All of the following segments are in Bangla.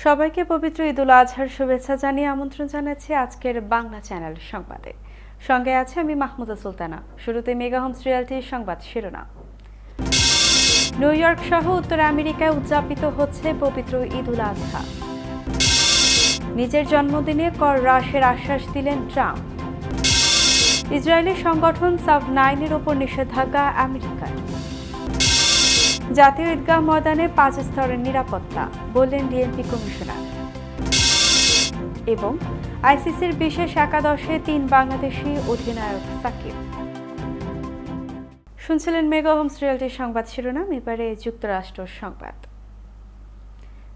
সবাইকে পবিত্র ঈদুল আজহার শুভেচ্ছা জানিয়ে আমন্ত্রণ জানাচ্ছি আজকের বাংলা চ্যানেল সংবাদে। সঙ্গে আছে আমি মাহমুদা সুলতানা। শুরুতে মেগা হোমস রিয়েলটির সংবাদ শিরোনাম। নিউ ইয়র্ক সহ উত্তর আমেরিকায় উদযাপিত হচ্ছে পবিত্র ঈদুল আজহা। নিজের জন্মদিনে কর হ্রাসের আশ্বাস দিলেন ট্রাম্প। ইসরায়েলের সংগঠন সাভ-9 ওপর নিষেধাজ্ঞা আমেরিকার। জাতীয় ঈদগাহ ময়দানে 5 স্তরের নিরাপত্তা, বললেন ডিএমপি কমিশনার। এবং আইসিসির বিশেষ একাদশে 3 বাংলাদেশি অধিনায়ক সাকিব। শুনছিলেন মেগা হোমস রিয়েলটির সংবাদ শিরোনাম। এবারে যুক্তরাষ্ট্র সংবাদ।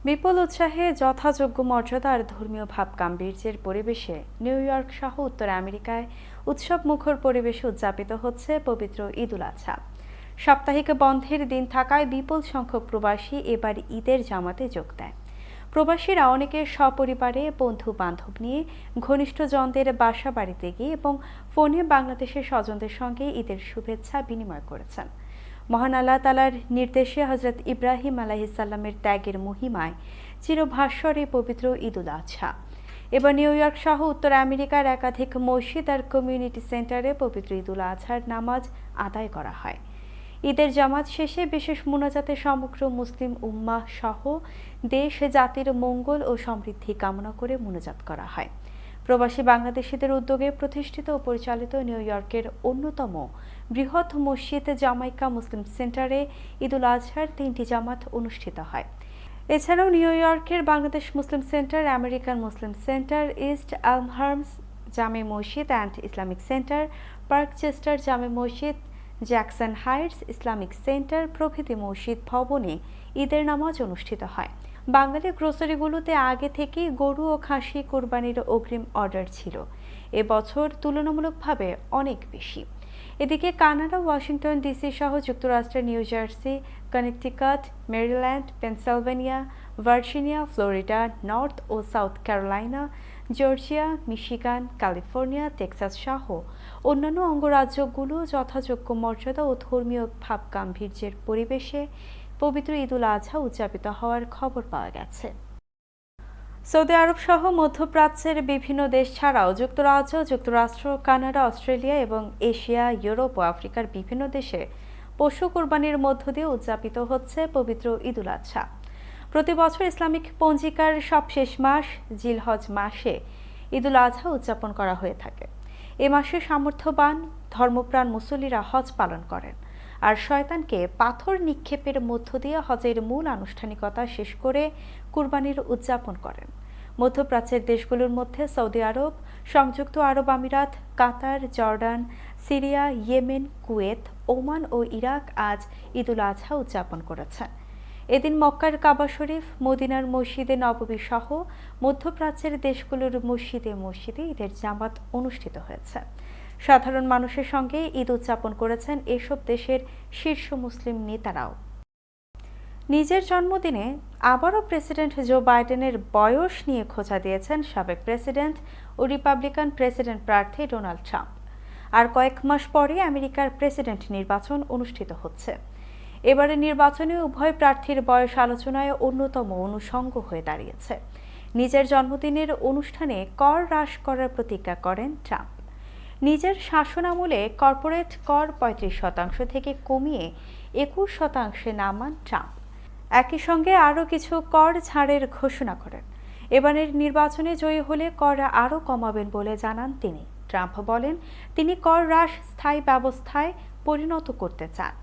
বিপুল উৎসাহে, যথাযোগ্য মর্যাদা আর ধর্মীয় ভাব গাম্ভীর্যের পরিবেশে নিউ ইয়র্ক সহ উত্তর আমেরিকায় উৎসব মুখর পরিবেশে উদযাপিত হচ্ছে পবিত্র ঈদুল আজহা। সাপ্তাহিক বন্ধের দিন থাকায় বিপুল সংখ্যক প্রবাসী এবার ঈদের জামাতে যোগ দেয়। প্রবাসীরা অনেকে সপরিবারে বন্ধু বান্ধব নিয়ে ঘনিষ্ঠজনদের বাসা বাড়িতে গিয়ে এবং ফোনে বাংলাদেশের স্বজনদের সঙ্গে ঈদের শুভেচ্ছা বিনিময় করেছেন। মহান আল্লাহ তাআলার নির্দেশে হযরত ইব্রাহিম আলাইহিসসালামের ত্যাগের মহিমায় চিরভাস্বর এই পবিত্র ঈদুল আজহা। এবার নিউ ইয়র্ক সহ উত্তর আমেরিকার একাধিক মসজিদ আর কমিউনিটি সেন্টারে পবিত্র ঈদুল আজহার নামাজ আদায় করা হয়। ঈদের জামাত শেষে বিশেষ মোনাজাতে সমগ্র মুসলিম উম্মাহ সহ দেশ জাতির মঙ্গল ও সমৃদ্ধি কামনা করে মোনাজাত করা হয়। প্রবাসী বাংলাদেশিদের উদ্যোগে প্রতিষ্ঠিত ও পরিচালিত নিউ ইয়র্কের অন্যতম বৃহৎ মসজিদ জামাইকা মুসলিম সেন্টারে ঈদুল আজহার 3টি জামাত অনুষ্ঠিত হয়। এছাড়াও নিউ ইয়র্কের Bangladesh Muslim centre, American Muslim centre, east Elmhurst জামে মসজিদ অ্যান্ড ইসলামিক সেন্টার, পার্কচেস্টার জামে মসজিদ, জ্যাকসন হাইটস ইসলামিক সেন্টার প্রভৃতি মসজিদ ভবনে ঈদের নামাজ অনুষ্ঠিত হয়। বাঙালি গ্রোসারিগুলোতে আগে থেকেই গরু ও খাসি কোরবানির অগ্রিম অর্ডার ছিল, এবছর তুলনামূলকভাবে অনেক বেশি। এদিকে কানাডা, ওয়াশিংটন ডিসি সহ যুক্তরাষ্ট্রের New Jersey, Connecticut, Maryland, Pennsylvania, Virginia, Florida, North ও South Carolina, Georgia, Michigan, California, Texas সহ অন্যান্য অঙ্গরাজ্যগুলো যথাযোগ্য মর্যাদা ও ধর্মীয় ভাব গাম্ভীর্যের পরিবেশে পবিত্র ঈদুল আজহা উদযাপিত হওয়ার খবর পাওয়া গেছে। সৌদি আরব সহ মধ্যপ্রাচ্যের বিভিন্ন দেশ ছাড়াও যুক্তরাজ্য, যুক্তরাষ্ট্র, কানাডা, অস্ট্রেলিয়া এবং এশিয়া, ইউরোপ ও আফ্রিকার বিভিন্ন দেশে পশু কোরবানির মধ্য দিয়ে উদযাপিত হচ্ছে পবিত্র ঈদুল আজহা। প্রতি বছর ইসলামিক পঞ্জিকার সবশেষ মাস জিলহজ মাসে ঈদুল আজহা উদযাপন করা হয়ে থাকে। এ মাসে সামর্থ্যবান ধর্মপ্রাণ মুসল্লিরা হজ পালন করেন আর শয়তানকে পাথর নিক্ষেপের মধ্য দিয়ে হজের মূল আনুষ্ঠানিকতা শেষ করে কুরবানির উদযাপন করেন। মধ্যপ্রাচ্যের দেশগুলোর মধ্যে সৌদি আরব, সংযুক্ত আরব আমিরাত, Qatar, Jordan, Syria, Yemen, Kuwait, Oman ও ইরাক আজ ঈদুল আজহা উদযাপন করেছেন। এদিন মক্কার কাবা শরীফ, মদিনার মসজিদে নববী সহ মধ্যপ্রাচ্যের দেশগুলোর মসজিদে মসজিদে ঈদের জামাত অনুষ্ঠিত হয়েছে। সাধারণ মানুষের সঙ্গে ঈদ উদযাপন করেছেন এসব দেশের শীর্ষ মুসলিম নেতারাও। নিজের জন্মদিনে আবারও প্রেসিডেন্ট জো বাইডেনের বয়স নিয়ে খোঁচা দিয়েছেন সাবেক প্রেসিডেন্ট ও রিপাবলিকান প্রেসিডেন্ট প্রার্থী ডোনাল্ড ট্রাম্প। আর কয়েক মাস পরে আমেরিকার প্রেসিডেন্ট নির্বাচন অনুষ্ঠিত হচ্ছে। এবারে নির্বাচনে উভয় প্রার্থীর বয়স আলোচনায় অন্যতম অনুষঙ্গ হয়ে দাঁড়িয়েছে। নিজের জন্মদিনের অনুষ্ঠানে কর হ্রাস করার প্রতিজ্ঞা করেন ট্রাম্প। নিজের শাসনামলে কর্পোরেট কর 35% থেকে কমিয়ে 21% নামান ট্রাম্প। একই সঙ্গে আরও কিছু কর ছাড়ের ঘোষণা করেন। এবারের নির্বাচনে জয়ী হলে কর আরও কমাবেন বলে জানান তিনি। ট্রাম্প বলেন, তিনি কর হ্রাস স্থায়ী ব্যবস্থায় পরিণত করতে চান।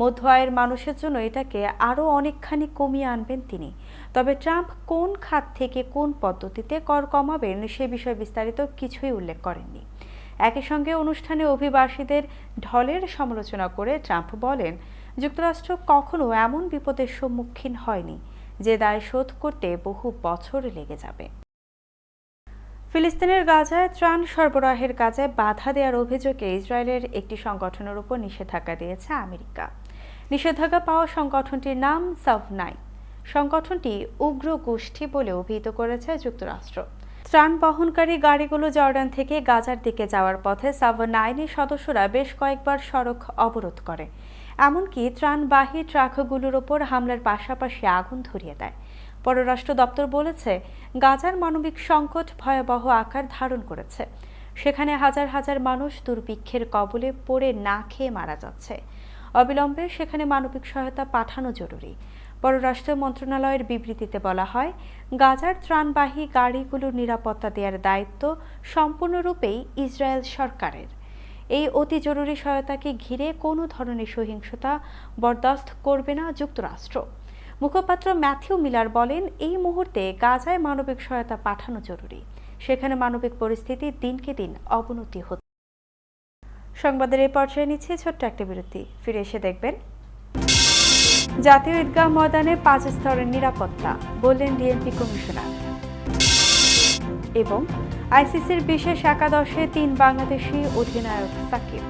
মধ্য আয়ের মানুষের জন্য এটাকে আরও অনেকখানি কমিয়ে আনবেন তিনি। তবে ট্রাম্প কোন খাত থেকে কোন পদ্ধতিতে কর কমাবেন সে বিষয়ে বিস্তারিত কিছুই উল্লেখ করেননি। একই সঙ্গে অনুষ্ঠানে অভিবাসীদের ঢলের সমালোচনা করে ট্রাম্প বলেন, যুক্তরাষ্ট্র কখনো এমন বিপদের সম্মুখীন হয়নি যে দায় শোধ করতে বহু বছর লেগে যাবে। ফিলিস্তিনের গাজায় ত্রাণ সরবরাহের কাজে বাধা দেওয়ার অভিযোগে ইসরায়েলের একটি সংগঠনের উপর নিষেধাজ্ঞা দিয়েছে আমেরিকা। নিষেধাজ্ঞা পাওয়া সংগঠনটির নাম সাভ-9। সংগঠনটি উগ্র গোষ্ঠী বলে অভিহিত করেছে যুক্তরাষ্ট্র। ত্রাণ বহনকারী গাড়িগুলো জর্ডান থেকে গাজার দিকে যাওয়ার পথে সাভ-9 সদস্যরা বেশ কয়েকবার সড়ক অবরোধ করে। এমনকি ত্রাণবাহী ট্রাকগুলোর ওপর হামলার পাশাপাশি আগুন ধরিয়ে দেয়। পররাষ্ট্র দপ্তর বলেছে, গাজার মানবিক সংকট ভয়াবহ আকার ধারণ করেছে। সেখানে হাজার হাজার মানুষ দুর্ভিক্ষের কবলে পড়ে না খেয়ে মারা যাচ্ছে। অবিলম্বে সেখানে মানবিক সহায়তা পাঠানো জরুরি। পররাষ্ট্র মন্ত্রণালয়ের বিবৃতিতে বলা হয়, গাজার ত্রাণবাহী গাড়িগুলোর নিরাপত্তা দেওয়ার দায়িত্ব সম্পূর্ণরূপেই ইসরায়েল সরকারের। এই অতি জরুরি সহায়তাকে ঘিরে কোনো ধরনের সহিংসতা বরদাস্ত করবে না যুক্তরাষ্ট্র। মুখপাত্র ম্যাথিউ মিলার বলেন, এই মুহূর্তে গাজায় মানবিক সহায়তা পাঠানো জরুরি। সেখানে মানবিক পরিস্থিতি দিনকে দিন অবনতি হচ্ছে। সংবাদের এই পর্যায়ে নিচ্ছে ছোট্ট একটা বিরতি। ফিরে এসে দেখবেন, জাতীয় ঈদগাহ ময়দানে 5 স্তরের নিরাপত্তা বললেন ডিএমপি কমিশনার। এবং আইসিসির বিশেষ একাদশে 3 বাংলাদেশি অধিনায়ক সাকিব।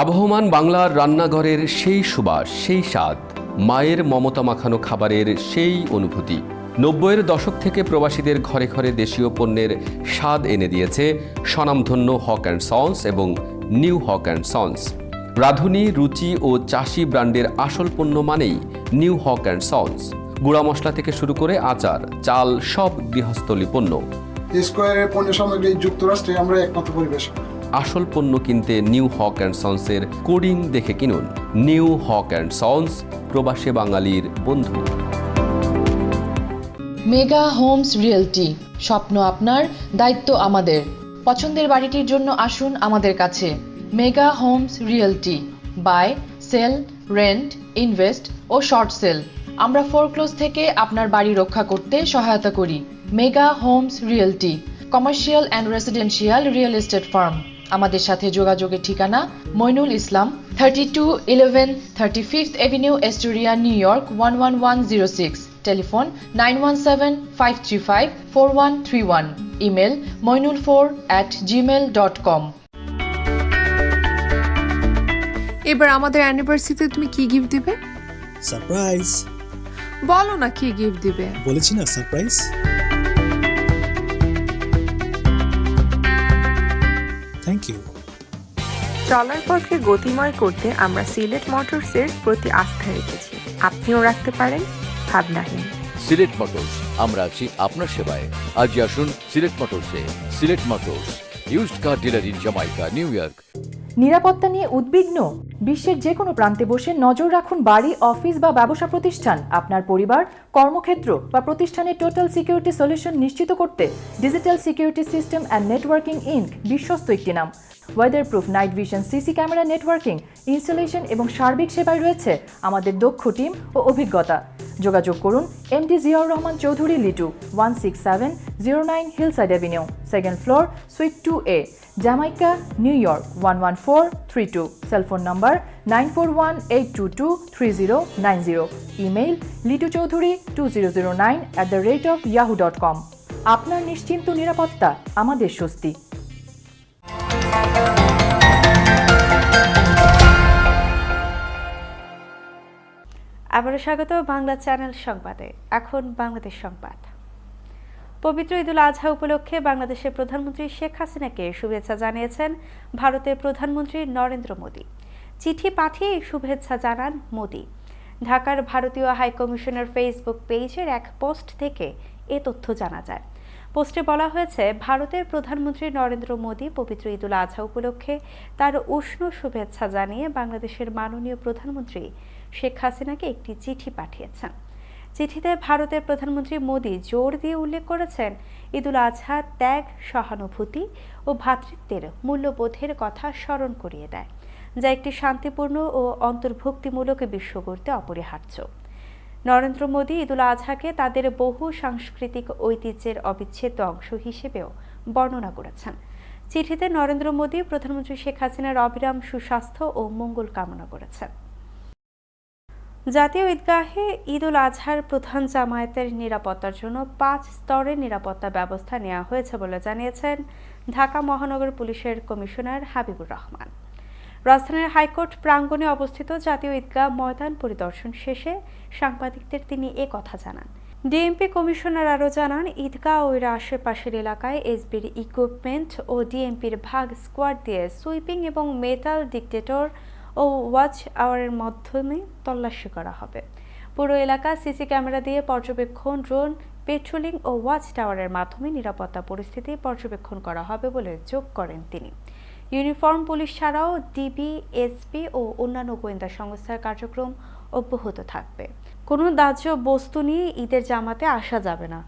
আবহমান বাংলার রান্নাঘরের সেই সুবাস, সেই স্বাদ, মায়ের মমতা মাখানো খাবারের সেই অনুভূতি 90-এর দশক থেকে প্রবাসীদের ঘরে ঘরে দেশীয় পণ্যের স্বাদ এনে দিয়েছে স্বনামধন্য হক অ্যান্ড সন্স এবং নিউ হক অ্যান্ড সন্স। রাঁধুনি, রুচি ও চাষি ব্র্যান্ডের আসল পণ্য মানেই নিউ হক অ্যান্ড সন্স। গুঁড়া মশলা থেকে শুরু করে আচার, চাল, সব গৃহস্থলী পণ্য। স্কয়ারের পণ্য সামগ্রী যুক্তরাষ্ট্রে আমরা একমাত্র পরিবেশক। আসল পণ্য কিনতে নিউ হক অ্যান্ড সন্সের কোডিং দেখে কিনুন। নিউ হক অ্যান্ড সন্স, প্রবাসী বাঙালির বন্ধু। মেগা হোমস রিয়েলটি, স্বপ্ন আপনার, দায়িত্ব আমাদের। পছন্দের বাড়িটির জন্য আসুন আমাদের কাছে। Mega Homes Realty, buy, sell, rent, invest ও শর্ট সেল। আমরা ফোরক্লোজ থেকে আপনার বাড়ি রক্ষা করতে সহায়তা করি। Mega Homes Realty, commercial and residential real estate firm. আমাদের সাথে যোগাযোগের ঠিকানা Moinul Islam, 3211 35th avenue, Astoria, New York 11106। Telephone 9175354131। Email moinul4@gmail.com। এবার আমাদের অ্যানিভার্সারিতে তুমি কি গিফট দিবে? সারপ্রাইজ। বলো না কি গিফট দিবে। বলেছি না সারপ্রাইজ। Thank you. চলার পথকে গতিময় করতে আমরা সিলেট মোটরসের প্রতি আস্থা রেখেছি। আপনিও রাখতে পারেন ভাবনাহীন। সিলেট মোটরস, আমরা আছি আপনার সেবায়। আজই আসুন সিলেট মোটরসে। Sylhet Motors, used car dealer in Jamaica, New York. নিরাপত্তা নিয়ে উদ্বিগ্ন? বিশ্বের যে কোনো প্রান্তে বসে নজর রাখুন বাড়ি, অফিস বা ব্যবসা প্রতিষ্ঠান। আপনার পরিবার, কর্মক্ষেত্র বা প্রতিষ্ঠানের টোটাল সিকিউরিটি সলিউশন নিশ্চিত করতে digital security system and networking Inc বিশ্বস্ত একটি নাম। Weatherproof night vision, CC camera, networking, installation এবং সার্বিক সেবায় রয়েছে আমাদের দক্ষ টিম ও অভিজ্ঞতা। যোগাযোগ করুন MD Ziaur Rahman Chowdhury Litu, 16709 hillside Avenue, second floor, sweet 2A, Jamaica, New York 11432। Cellphone number 9418223090। Email lituchaudhuri2009@yahoo.com। আপনার নিশ্চিন্ত নিরাপত্তা আমাদের স্বস্তি। আবারও স্বাগত বাংলা চ্যানেল সংবাদে। এখন বাংলাদেশ সংবাদ। পবিত্র ঈদুল আজহা উপলক্ষে বাংলাদেশের প্রধানমন্ত্রী শেখ হাসিনাকে শুভেচ্ছা জানিয়েছেন ভারতের প্রধানমন্ত্রী নরেন্দ্র মোদী। চিঠি পাঠিয়ে এই শুভেচ্ছা জানান মোদী। ঢাকার ভারতীয় হাইকমিশনের ফেসবুক পেজের এক পোস্ট থেকে এ তথ্য জানা যায়। পোস্টে বলা হয়েছে, ভারতের প্রধানমন্ত্রী নরেন্দ্র মোদী পবিত্র ঈদুল আজহা উপলক্ষে তার উষ্ণ শুভেচ্ছা জানিয়ে বাংলাদেশের মাননীয় প্রধানমন্ত্রী শেখ হাসিনাকে একটি চিঠি পাঠিয়েছেন। চিঠিতে ভারতের প্রধানমন্ত্রী মোদী জোর দিয়ে উল্লেখ করেছেন, ঈদুল আজহা ত্যাগ, সহানুভূতি ও ভ্রাতৃত্বের মূল্যবোধের কথা স্মরণ করিয়ে দেয়, যা একটি শান্তিপূর্ণ ও অন্তর্ভুক্তিমূলক বিশ্ব গড়তে অপরিহার্য। নরেন্দ্র মোদী ঈদুল আজহাকে তাদের বহু সাংস্কৃতিক ঐতিহ্যের অবিচ্ছেদ্য অংশ হিসেবেও বর্ণনা করেছেন। চিঠিতে নরেন্দ্র মোদী প্রধানমন্ত্রী শেখ হাসিনার অবিরাম সুস্বাস্থ্য ও মঙ্গল কামনা করেছেন। জাতীয় ঈদগাহে ঈদুল আজহার প্রধান জামায়াতের নিরাপত্তার জন্য 5 স্তরের নিরাপত্তা ব্যবস্থা নেওয়া হয়েছে বলে জানিয়েছেন ঢাকা মহানগর পুলিশের কমিশনার হাবিবুর রহমান। রাজধানীর হাইকোর্ট প্রাঙ্গণে অবস্থিত জাতীয় ঈদগাহ ময়দান পরিদর্শন শেষে সাংবাদিকদের তিনি কথা জানান। ডিএমপি কমিশনার আরও জানান, ঈদগাহ ও এর আশেপাশের এলাকায় এসবির ইকুইপমেন্ট ও ডিএমপির ভাগ স্কোয়াড দিয়ে সুইপিং এবং মেটাল ডিটেক্টর ও ওয়াচ আওয়ারের মাধ্যমে তল্লাশি করা হবে। পুরো এলাকা সিসি ক্যামেরা দিয়ে পর্যবেক্ষণ, ড্রোন পেট্রোলিং ও ওয়াচ টাওয়ারের মাধ্যমে নিরাপত্তা পরিস্থিতি পর্যবেক্ষণ করা হবে বলে যোগ করেন তিনি। ইউনিফর্ম পুলিশ ছাড়াও ডিবি, এসপি ও অন্যান্য গোয়েন্দা সংস্থার কার্যক্রম অব্যাহত থাকবে। কোনো দাহ্য বস্তু নিয়ে ঈদের জামাতে আসা যাবে না।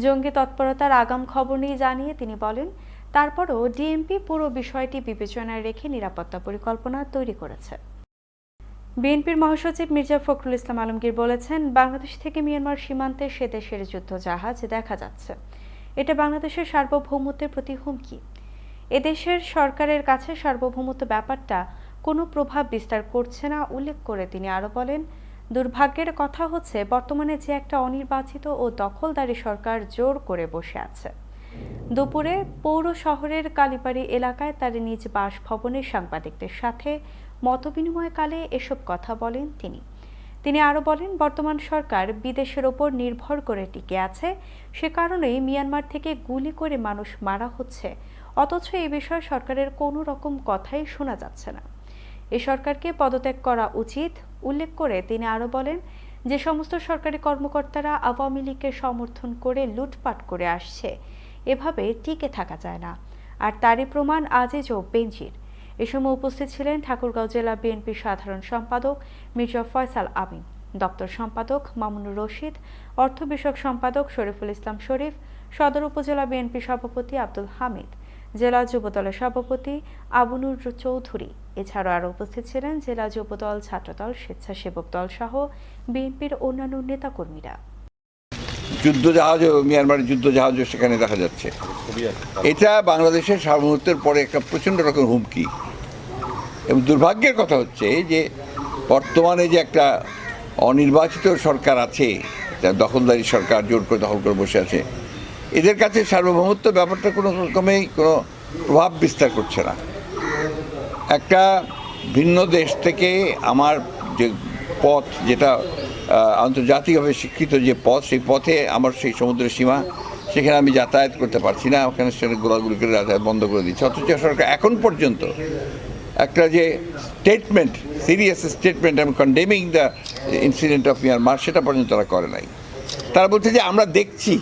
জঙ্গি তৎপরতার আগাম খবর নিয়ে জানিয়ে তিনি বলেন, তারপরও ডিএমপি পুরো বিষয়টি বিবেচনায় রেখে নিরাপত্তা পরিকল্পনা তৈরি করেছে। বিএনপির মহাসচিব মির্জা ফখরুল ইসলাম আলমগীর বলেছেন, বাংলাদেশ থেকে মিয়ানমার সীমান্তে সে দেশের যুদ্ধ জাহাজ দেখা যাচ্ছে। এটা বাংলাদেশের সার্বভৌমত্বের প্রতি হুমকি। এদেশের সরকারের কাছে সার্বভৌমত্ব ব্যাপারটা কোনো প্রভাব বিস্তার করছে না উল্লেখ করে তিনি আরও বলেন, দুর্ভাগ্যের কথা হচ্ছে বর্তমানে যে একটা অনির্বাচিত ও দখলদারি সরকার জোর করে বসে আছে। দুপুরে পৌর শহরের কালীবাড়ি এলাকায় তার নিজ বাসভবনে সাংবাদিকদের সাথে মতবিনিময়কালে এসব কথা বলেন তিনি আরও বলেন, বর্তমান সরকার বিদেশের ওপর নির্ভর করে টিকে আছে, সে কারণেই মিয়ানমার থেকে গুলি করে মানুষ মারা হচ্ছে, অথচ এই বিষয়ে সরকারের কোনো রকম কথাই শোনা যাচ্ছে না। এই সরকারকে পদত্যাগ করা উচিত উল্লেখ করে তিনি আরও বলেন, যে সমস্ত সরকারি কর্মকর্তারা আওয়ামী লীগকে সমর্থন করে লুটপাট করে আসছে, এভাবে টিকে থাকা যায় না। আর তারই প্রমাণ আজিজও বেনজির। এ সময় উপস্থিত ছিলেন ঠাকুরগাঁও জেলা বিএনপির সাধারণ সম্পাদক মির্জা ফয়সাল আমিন, দপ্তর সম্পাদক মামুনুর রশিদ, অর্থ বিষয়ক সম্পাদক শরীফুল ইসলাম শরীফ, সদর উপজেলা বিএনপি সভাপতি আব্দুল হামিদ, জেলা যুবদলের সভাপতি আবুনুর চৌধুরী। এছাড়াও আরও উপস্থিত ছিলেন জেলা যুবদল, ছাত্রদল, স্বেচ্ছাসেবক দল সহ বিএনপির অন্যান্য নেতাকর্মীরা। যুদ্ধজাহাজও, মিয়ানমারের যুদ্ধজাহাজও সেখানে দেখা যাচ্ছে। এটা বাংলাদেশের সার্বভৌমত্বের পরে একটা প্রচণ্ড রকম হুমকি। এবং দুর্ভাগ্যের কথা হচ্ছে যে বর্তমানে যে একটা অনির্বাচিত সরকার আছে, দখলদারি সরকার জোর করে দখল করে বসে আছে, এদের কাছে সার্বভৌমত্ব ব্যাপারটা কোনো রকমেই কোনো প্রভাব বিস্তার করছে না। একটা ভিন্ন দেশ থেকে আমার যে পথ, যেটা আন্তর্জাতিকভাবে স্বীকৃত যে পথ, সেই পথে আমার সেই সমুদ্রের সীমা, সেখানে আমি যাতায়াত করতে পারছি না, ওখানে সেখানে গোলাগুলি করে যাতায়াত বন্ধ করে দিচ্ছে। অথচ সরকার এখন পর্যন্ত একটা যে স্টেটমেন্ট, সিরিয়াস স্টেটমেন্ট, আমি condemning the incident of Myanmar, সেটা পর্যন্ত তারা করে নাই। তারা বলছে যে আমরা দেখছি,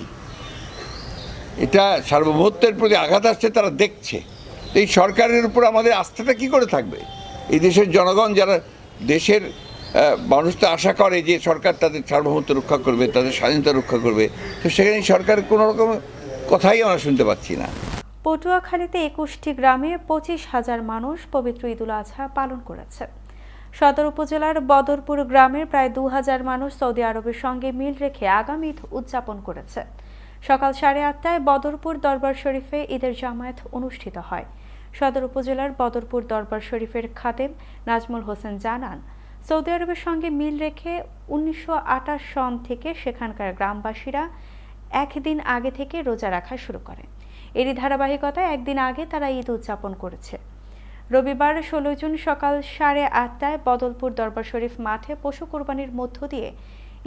এটা সার্বভৌমত্বের প্রতি আঘাত আসছে, তারা দেখছে। এই সরকারের উপর আমাদের আস্থাটা কি করে থাকবে? এই দেশের জনগণ, যারা দেশের মানুষ তো আশা করে যে সরকার তাদের সার্বভৌমত্ব রক্ষা করবে, তাদের স্বাধীনতা রক্ষা করবে, তো সেখানে সরকারের কোনো রকম কথাই আমরা শুনতে পাচ্ছি না। পটুয়াখালীতে 21টি গ্রামে 25,000 মানুষ পবিত্র ঈদুল আজহা পালন করেছে। সদর উপজেলার বদরপুর গ্রামের প্রায় 2,000 মানুষ সৌদি আরবের সঙ্গে মিল রেখে আগামী ঈদ উদযাপন করেছে। সকাল 8:30টায় বদরপুর দরবার শরীফে ঈদের জামায়াত অনুষ্ঠিত হয়। সদর উপজেলার বদরপুর দরবার শরীফের খাদেম নাজমুল হোসেন জানান, সৌদি আরবের সঙ্গে মিল রেখে 1928 সন থেকে সেখানকার গ্রামবাসীরা একদিন আগে থেকে রোজা রাখা শুরু করে। এরই ধারাবাহিকতায় একদিন আগে তারা ঈদ উদযাপন করেছে। রবিবার 16 জুন সকাল 8:30টায় বদলপুর দরবার শরীফ মাঠে পশু কোরবানির মধ্য দিয়ে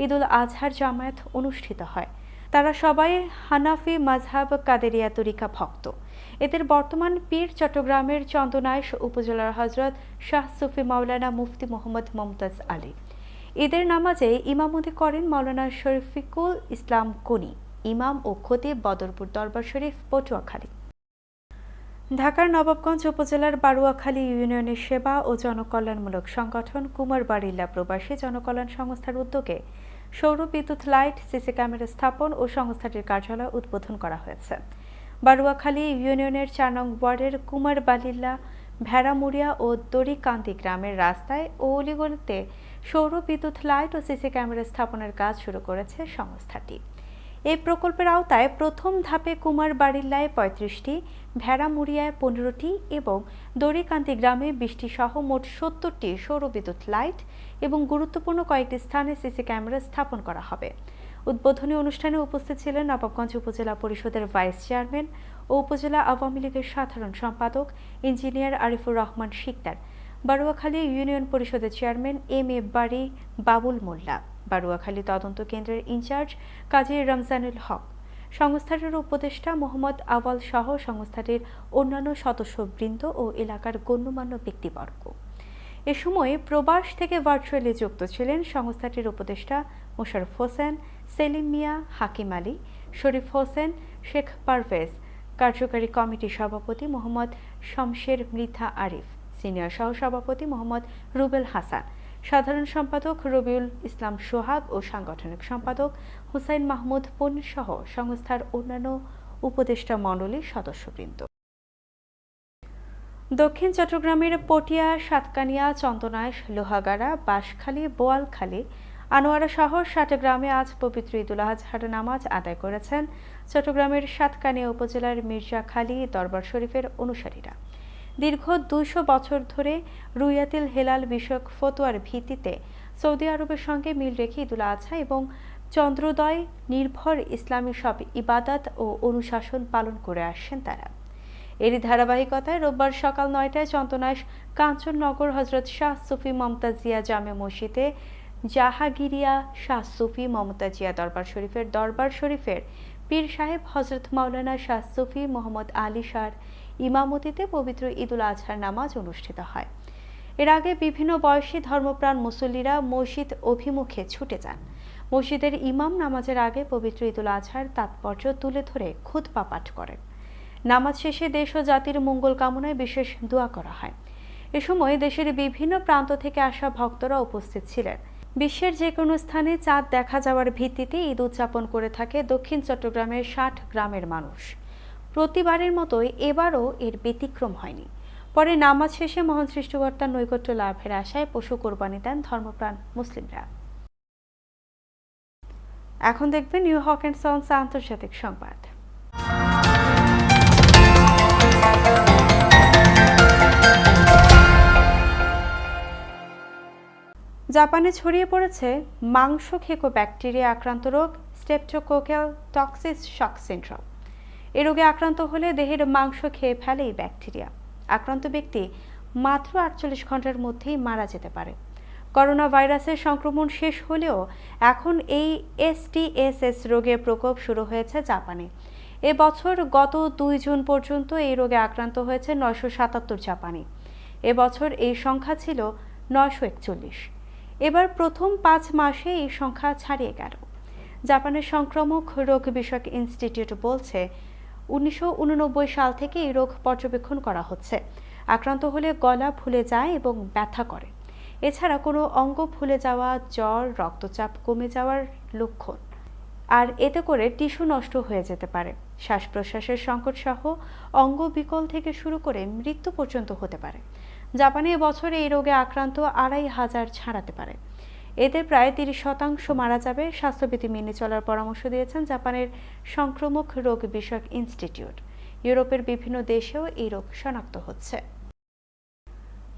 ঈদুল আজহার জামায়াত অনুষ্ঠিত হয়। তারা সবাই হানাফি মাযহাব কাদেরিয়া তরিকা ভক্ত। এদের বর্তমান পীর চট্টগ্রামের চন্দনাইশ উপজেলার হযরত শাহ সুফি মাওলানা মুফতি মোহাম্মদ মমতাজ আলী। ঈদের নামাজে ইমামতি করেন মাওলানা শরীফুল ইসলাম কোনি, ইমাম ও খতিব, বদরপুর দরবার শরীফ, পটুয়াখালী। ঢাকার নবাবগঞ্জ উপজেলার বারুয়াখালী ইউনিয়নের সেবা ও জনকল্যাণমূলক সংগঠন কুমারবাড়িল্লা প্রবাসী জনকল্যাণ সংস্থার উদ্যোগে সৌর বিদ্যুৎ লাইট, সিসি ক্যামেরা স্থাপন ও সংস্থাটির কার্যালয় উদ্বোধন করা হয়েছে। বারুয়াখালী ইউনিয়নের 4 নং ওয়ার্ডের কুমারবাড়িল্লা, ভেড়ামুড়িয়া ও দড়িকান্দি গ্রামের রাস্তায় ও অলিগলিতে সৌর বিদ্যুৎ লাইট ও সিসি ক্যামেরা স্থাপনের কাজ শুরু করেছে সংস্থাটি। এই প্রকল্পের আওতায় প্রথম ধাপে কুমারবাড়িল্লায় 35টি, ভেড়ামুড়িয়ায় 15টি এবং দড়িকান্দি গ্রামে 20টি সহ মোট 70টি সৌর বিদ্যুৎ লাইট এবং গুরুত্বপূর্ণ কয়েকটি স্থানে সিসি ক্যামেরা স্থাপন করা হবে। উদ্বোধনী অনুষ্ঠানে উপস্থিত ছিলেন নবাবগঞ্জ উপজেলা পরিষদের ভাইস চেয়ারম্যান ও উপজেলা আওয়ামী লীগের সাধারণ সম্পাদক ইঞ্জিনিয়ার আরিফুর রহমান শিকদার, বারুয়াখালী ইউনিয়ন পরিষদের চেয়ারম্যান এম এ বাড়ি বাবুল মোল্লা, বারুয়াখালী তদন্ত কেন্দ্রের ইনচার্জ কাজী রমজানুল হক, সংস্থাটির উপদেষ্টা মোহাম্মদ আওয়াল সহ সংস্থাটির অন্যান্য সদস্যবৃন্দ ও এলাকার গণ্যমান্য ব্যক্তিবর্গ। এ সময় প্রবাস থেকে ভার্চুয়ালি যুক্ত ছিলেন সংস্থাটির উপদেষ্টা মোশাররফ হোসেন, সেলিম মিয়া, হাকিম আলী, শরীফ হোসেন, শেখ পারভেজ, কার্যকারী কমিটির সভাপতি মোহাম্মদ শমশের মৃধা আরিফ, সিনিয়র সহসভাপতি মোহাম্মদ রুবেল হাসান, সাধারণ সম্পাদক রবিউল ইসলাম সোহাগ ও সাংগঠনিক সম্পাদক হুসাইন মাহমুদ পন্নির সহ সংস্থার অন্যান্য উপদেষ্টা মণ্ডলীর সদস্যবৃন্দ। দক্ষিণ চট্টগ্রামের পটিয়া, সাতকানিয়া, চন্দনাইশ, লোহাগাড়া, বাঁশখালী, বোয়ালখালী, আনোয়ারা সহ ৬০ গ্রামে আজ পবিত্র ঈদুল আজহার নামাজ আদায় করেছেন চট্টগ্রামের সাতকানিয়া উপজেলার মির্জাখালী দরবার শরীফের অনুসারীরা। দীর্ঘ ২০০ বছর ধরে রুয়াতিল হেলাল বিষয়ক ফতোয়ার ভিত্তিতে সৌদি আরবের সঙ্গে মিল রেখে ঈদুল আজহা এবং চন্দ্রোদয় নির্ভর ইসলামী সব ইবাদত ও অনুশাসন পালন করে আসছেন তারা। এরই ধারাবাহিকতায় রোববার সকাল ৯টায় চন্দনাইশ কাঞ্চননগর হজরত শাহ সুফি মমতাজিয়া জামে মসজিদে জাহাগিরিয়া শাহ সুফি মমতাজিয়া দরবার শরীফের পীর সাহেব হজরত মাওলানা শাহ সুফি মোহাম্মদ আলী শাহর ইমামতিতে পবিত্র ঈদুল আজহার নামাজ অনুষ্ঠিত হয়। এর আগে বিভিন্ন বয়সী ধর্মপ্রাণ মুসল্লিরা মসজিদ অভিমুখে ছুটে যান। মসজিদের ইমাম নামাজের আগে পবিত্র ঈদুল আজহার তাৎপর্য তুলে ধরে খুতবা পাঠ করেন। নামাজ শেষে দেশ ও জাতির মঙ্গল কামনায় বিশেষ দোয়া করা হয়। এ সময় দেশের বিভিন্ন প্রান্ত থেকে আসা ভক্তরা উপস্থিত ছিলেন। বিশ্বের যে কোনো স্থানে চাঁদ দেখা যাওয়ার ভিত্তিতে ঈদ উদযাপন করে থাকে দক্ষিণ চট্টগ্রামের ৬০ গ্রামের মানুষ। প্রতিবারের মতোই এবারও এর ব্যতিক্রম হয়নি। পরে নামাজ শেষে মহান সৃষ্টিকর্তার নৈকট্য লাভের আশায় পশু কোরবানি দেন ধর্মপ্রাণ মুসলিমরা। এখন দেখবেন নিউ হক অ্যান্ড সন্স আন্তর্জাতিক সংবাদ। জাপানে ছড়িয়ে পড়েছে মাংসক্ষেকো ব্যাকটেরিয়া আক্রান্ত রোগ স্ট্রেপ্টোকোকাল টক্সিস শক সিনড্রোম। এই রোগে আক্রান্ত হলে দেহের মাংস খেয়ে ফেলে এই ব্যাকটেরিয়া। আক্রান্ত ব্যক্তি মাত্র ৪৮ ঘন্টার মধ্যেই মারা যেতে পারে। করোনা ভাইরাসের সংক্রমণ শেষ হলেও এখন এই STSS রোগের প্রকোপ শুরু হয়েছে জাপানে। এবছর গত ২ জুন পর্যন্ত এই রোগে আক্রান্ত হয়েছে ৯৭৭ জাপানি। এবছর এই সংখ্যা ছিল ৯৪১। এবার প্রথম ৫ মাসে এই সংখ্যা ছাড়িয়ে গেল। জাপানের সংক্রামক রোগ বিষয়ক ইনস্টিটিউট বলছে ১৯৮৯ সাল থেকে এই রোগ পর্যবেক্ষণ করা হচ্ছে। আক্রান্ত হলে গলা ফুলে যায় এবং ব্যথা করে। এছাড়া কোনো অঙ্গ ফুলে যাওয়া, জ্বর, রক্তচাপ কমে যাওয়ার লক্ষণ, আর এতে করে টিস্যু নষ্ট হয়ে যেতে পারে। শ্বাস প্রশ্বাসের সংকট সহ অঙ্গ বিকল থেকে শুরু করে মৃত্যু পর্যন্ত হতে পারে। জাপানে এবছর এই রোগে আক্রান্ত ২৫০০ ছাড়াতে পারে। এতে প্রায় ৩০% মারা যাবে। স্বাস্থ্যবিধি মেনে চলার পরামর্শ দিয়েছেন জাপানের সংক্রামক রোগ বিষয়ক ইনস্টিটিউট। ইউরোপের বিভিন্ন দেশেও এই রোগ শনাক্ত হচ্ছে।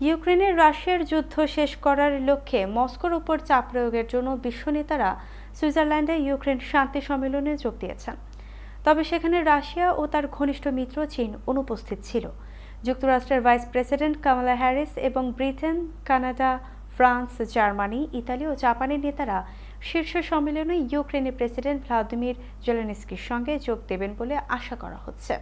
ইউক্রেনের রাশিয়ার যুদ্ধ শেষ করার লক্ষ্যে মস্কোর উপর চাপ প্রয়োগের জন্য বিশ্ব নেতারা সুইজারল্যান্ডে ইউক্রেন শান্তি সম্মেলনে যোগ দিয়েছেন। তবে সেখানে রাশিয়া ও তার ঘনিষ্ঠ মিত্র চীন অনুপস্থিত ছিল। যুক্তরাষ্ট্রের ভাইস প্রেসিডেন্ট কামালা হ্যারিস এবং Britain, Canada, France, Germany, Italy ও জাপানের নেতারা শীর্ষ সম্মেলনে ইউক্রেনের প্রেসিডেন্ট ভ্লাদিমির জেলেনস্কির সঙ্গে যোগ দেবেন বলে আশা করা হচ্ছে।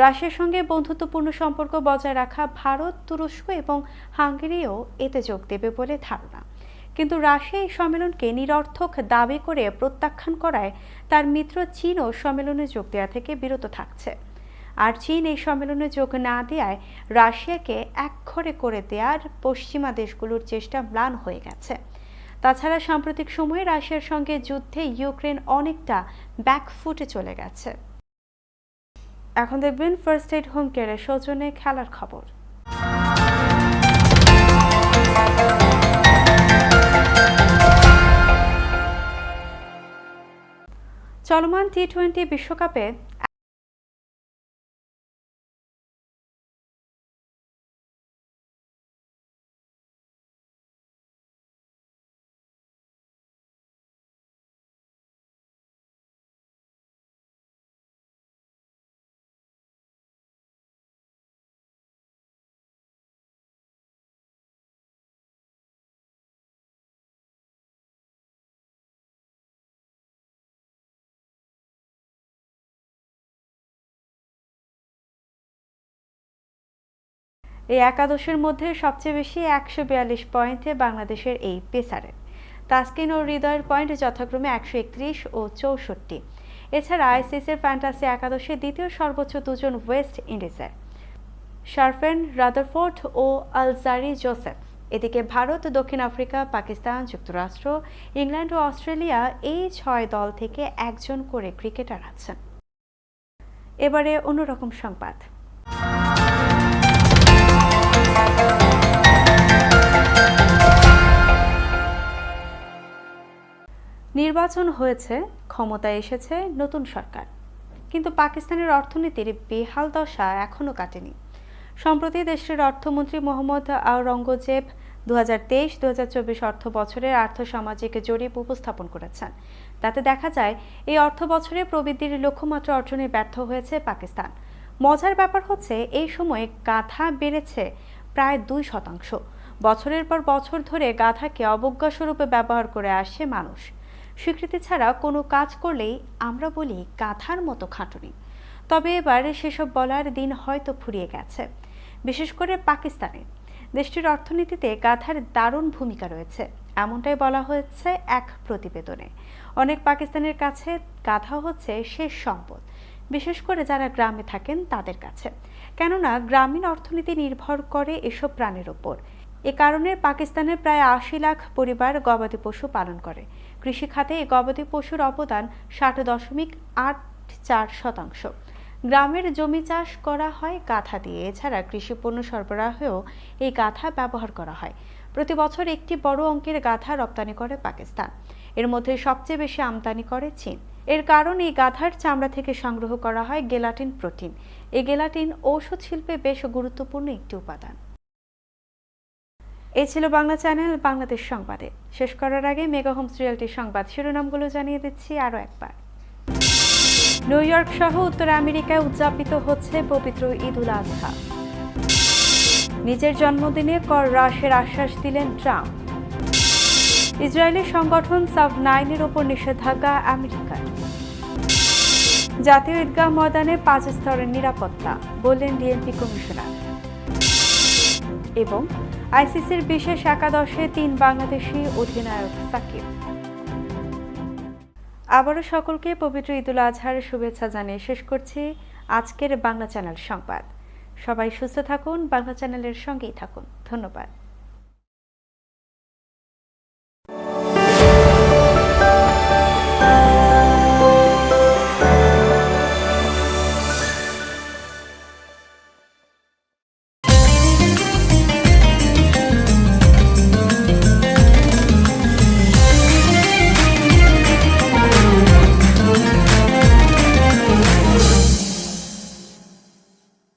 রাশিয়ার সঙ্গে বন্ধুত্বপূর্ণ সম্পর্ক বজায় রাখা ভারত, তুরস্ক এবং হাঙ্গেরিও এতে যোগ দেবে বলে ধারণা। কিন্তু রাশিয়া এই সম্মেলনকে নিরর্থক দাবি করে প্রত্যাখ্যান করায় তার মিত্র চীনও সম্মেলনে যোগ দেওয়া থেকে বিরত থাকছে। আর চীন এই সম্মেলনে যোগ না দেওয়ায় রাশিয়াকে একঘরে করে দেওয়ার পশ্চিমা দেশগুলোর চেষ্টা ম্লান হয়ে গেছে। তাছাড়া সাম্প্রতিক সময়ে রাশিয়ার সঙ্গে যুদ্ধে ইউক্রেন অনেকটা ব্যাকফুটে চলে গেছে। এখন দেখবেন ফার্স্ট এইড হোম কেয়ারের সৌজন্যে খেলার খবর। চলমান টি-20 বিশ্বকাপে এই একাদশের মধ্যে সবচেয়ে বেশি 142 পয়েন্টে বাংলাদেশের এই পেসারের। তাসকিন ও হৃদয়ের পয়েন্ট যথাক্রমে 131 ও 64। এছাড়া আইসিসির ফ্যান্টাসি একাদশে দ্বিতীয় সর্বোচ্চ দুজন ওয়েস্ট ইন্ডিজের, শারফেন রাদারফোর্ড ও আলজারি জোসেফ। এদিকে ভারত, দক্ষিণ আফ্রিকা, পাকিস্তান, যুক্তরাষ্ট্র, ইংল্যান্ড ও অস্ট্রেলিয়া এই 6 দল থেকে একজন করে ক্রিকেটার আছেন। এবারে অন্যরকম সংবাদ। নির্বাচন হয়েছে, ক্ষমতায় এসেছে নতুন সরকার, কিন্তু পাকিস্তানের অর্থনীতির বেহাল দশা এখনও কাটেনি। সম্প্রতি দেশটির অর্থমন্ত্রী মোহাম্মদ আওরঙ্গজেব 2023-2024 অর্থ বছরের আর্থসামাজিক জরিপ উপস্থাপন করেছেন। তাতে দেখা যায় এই অর্থ বছরে প্রবৃদ্ধির লক্ষ্যমাত্রা অর্জনে ব্যর্থ হয়েছে পাকিস্তান। মজার ব্যাপার হচ্ছে, এই সময়ে গাধা বেড়েছে প্রায় 2%। বছরের পর বছর ধরে গাধাকে অবজ্ঞাস্বরূপে ব্যবহার করে আসছে মানুষ। স্বীকৃতি ছাড়া কোনো কাজ করলেই আমরা বলি গাধার মতো খাটুনি। তবে এবার সেসব বলার দিন হয়তো ফুরিয়ে গেছে। বিশেষ করে পাকিস্তানে দেশটির অর্থনীতিতে গাধার দারুণ ভূমিকা রয়েছে, এমনটাই বলা হয়েছে এক প্রতিবেদনে। অনেক পাকিস্তানের কাছে গাধা হচ্ছে শেষ সম্পদ, বিশেষ করে যারা গ্রামে থাকেন তাদের কাছে, কেননা গ্রামীণ অর্থনীতি নির্ভর করে এসব প্রাণীর ওপর। এ কারণে পাকিস্তানের প্রায় 80 লাখ পরিবার গবাদি পশু পালন করে। কৃষি খাতে এই গবাদি পশুর অবদান 60.84%। গ্রামের জমি চাষ করা হয় গাধা দিয়ে। এছাড়া কৃষি পণ্য সরবরাহেও এই গাধা ব্যবহার করা হয়। প্রতি বছর একটি বড় অঙ্কের গাধা রপ্তানি করে পাকিস্তান। এর মধ্যে সবচেয়ে বেশি আমদানি করে চীন। এর কারণ এই গাধার চামড়া থেকে সংগ্রহ করা হয় গেলাটিন প্রোটিন। এই গেলাটিন ঔষধ শিল্পে বেশ গুরুত্বপূর্ণ একটি উপাদান। এই ছিল বাংলা চ্যানেল বাংলাদেশ সংবাদে। শেষ করার আগে মেগা হোমস রিয়েলটি সংবাদ শিরোনামগুলো জানিয়ে দিচ্ছি আরও একবার। নিউ ইয়র্ক সহ উত্তর আমেরিকায় উদযাপিত হচ্ছে পবিত্র ঈদ উল আজহা। নিজের জন্মদিনে কর হ্রাসের আশ্বাস দিলেন ট্রাম্প। ইসরায়েলি সংগঠন সাব-9-এর ওপর নিষেধাজ্ঞা আমেরিকার। জাতীয় ঈদগাহ ময়দানে 5 স্তরের নিরাপত্তা, বললেন ডিএমপি কমিশনার। এবং আইসিসির বিশেষ একাদশে 3 বাংলাদেশি অধিনায়ক সাকিব। আবারও সকলকে পবিত্র ঈদ উল আজহার শুভেচ্ছা জানিয়ে শেষ করছি আজকের বাংলা চ্যানেল সংবাদ। সবাই সুস্থ থাকুন, বাংলা চ্যানেলের সঙ্গেই থাকুন। ধন্যবাদ।